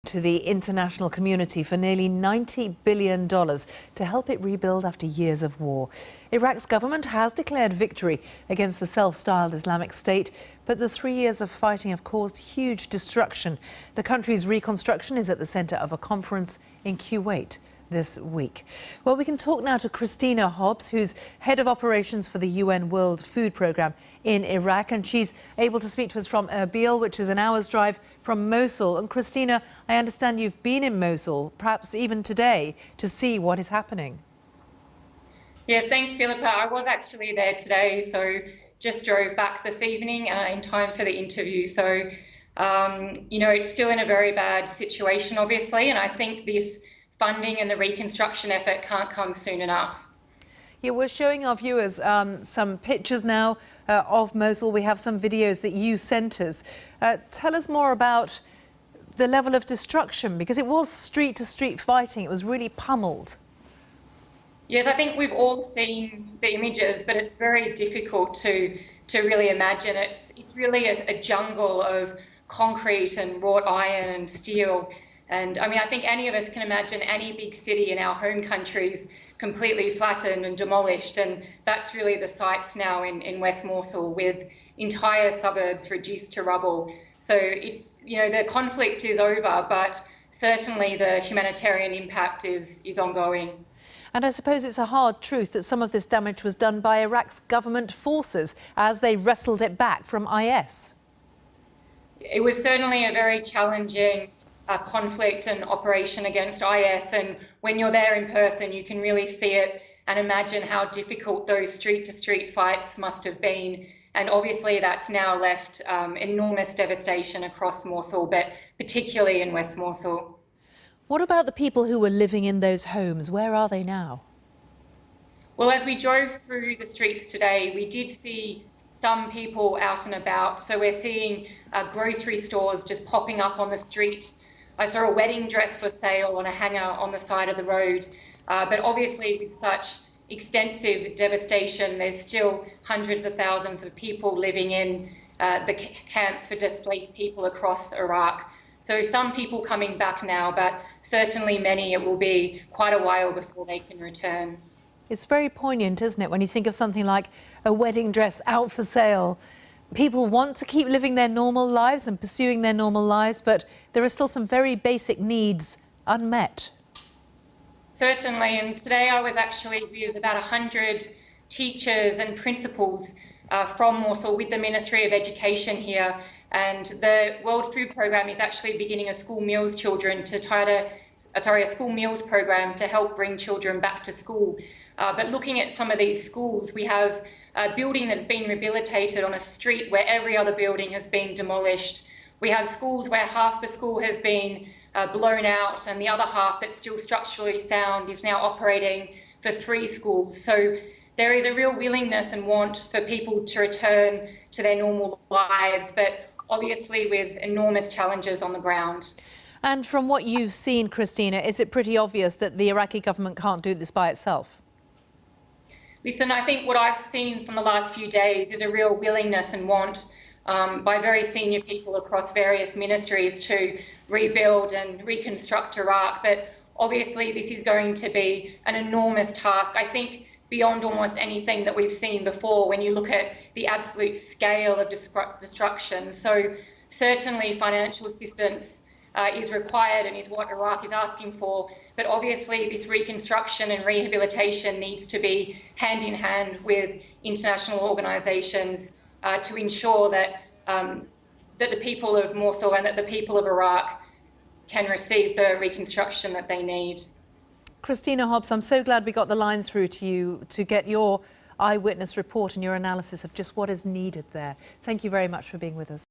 to the international community for nearly $90 billion to help it rebuild after years of war. Iraq's government has declared victory against the self-styled Islamic State, but the 3 years of fighting have caused huge destruction. The country's reconstruction is at the centre of a conference in Kuwait this week. Well, we can talk now to Christina Hobbs, who's head of operations for the UN World Food Programme in Iraq, and she's able to speak to us from Erbil, which is an hour's drive from Mosul. And Christina, I understand you've been in Mosul, perhaps even today, to see what is happening. Yes, thanks, Philippa. I was actually there today, so just drove back this evening in time for the interview. So, it's still in a very bad situation, obviously, and I think this funding and the reconstruction effort can't come soon enough. Yeah, we're showing our viewers some pictures now of Mosul. We have some videos that you sent us. Tell us more about the level of destruction, because it was street-to-street fighting. It was really pummeled. Yes, I think we've all seen the images, but it's very difficult to really imagine. It's really a jungle of concrete and wrought iron and steel. And I mean, I think any of us can imagine any big city in our home countries completely flattened and demolished. And that's really the sights now in West Mosul, with entire suburbs reduced to rubble. So it's, the conflict is over, but certainly the humanitarian impact is ongoing. And I suppose it's a hard truth that some of this damage was done by Iraq's government forces as they wrestled it back from IS. It was certainly a very challenging conflict and operation against IS, and when you're there in person you can really see it and imagine how difficult those street-to-street fights must have been. And obviously that's now left enormous devastation across Mosul, but particularly in West Mosul. What about the people who were living in those homes? Where are they now? Well, as we drove through the streets today, we did see some people out and about. So we're seeing grocery stores just popping up on the street. I saw a wedding dress for sale on a hanger on the side of the road. But obviously with such extensive devastation, there's still hundreds of thousands of people living in the camps for displaced people across Iraq. So some people coming back now, but certainly many, it will be quite a while before they can return. It's very poignant, isn't it, when you think of something like a wedding dress out for sale. People want to keep living their normal lives and pursuing their normal lives, but there are still some very basic needs unmet. Certainly, and today I was actually with about 100 teachers and principals from Mosul with the Ministry of Education here, and the World Food Programme is actually beginning a school meals program to help bring children back to school. But looking at some of these schools, we have a building that has been rehabilitated on a street where every other building has been demolished. We have schools where half the school has been blown out, and the other half that's still structurally sound is now operating for 3 schools. So there is a real willingness and want for people to return to their normal lives, but obviously with enormous challenges on the ground. And from what you've seen, Christina, is it pretty obvious that the Iraqi government can't do this by itself? Listen, I think what I've seen from the last few days is a real willingness and want by very senior people across various ministries to rebuild and reconstruct Iraq. But obviously this is going to be an enormous task, I think, beyond almost anything that we've seen before when you look at the absolute scale of destruction. So certainly financial assistance is required and is what Iraq is asking for. But obviously this reconstruction and rehabilitation needs to be hand in hand with international organisations to ensure that that the people of Mosul and that the people of Iraq can receive the reconstruction that they need. Christina Hobbs, I'm so glad we got the line through to you to get your eyewitness report and your analysis of just what is needed there. Thank you very much for being with us.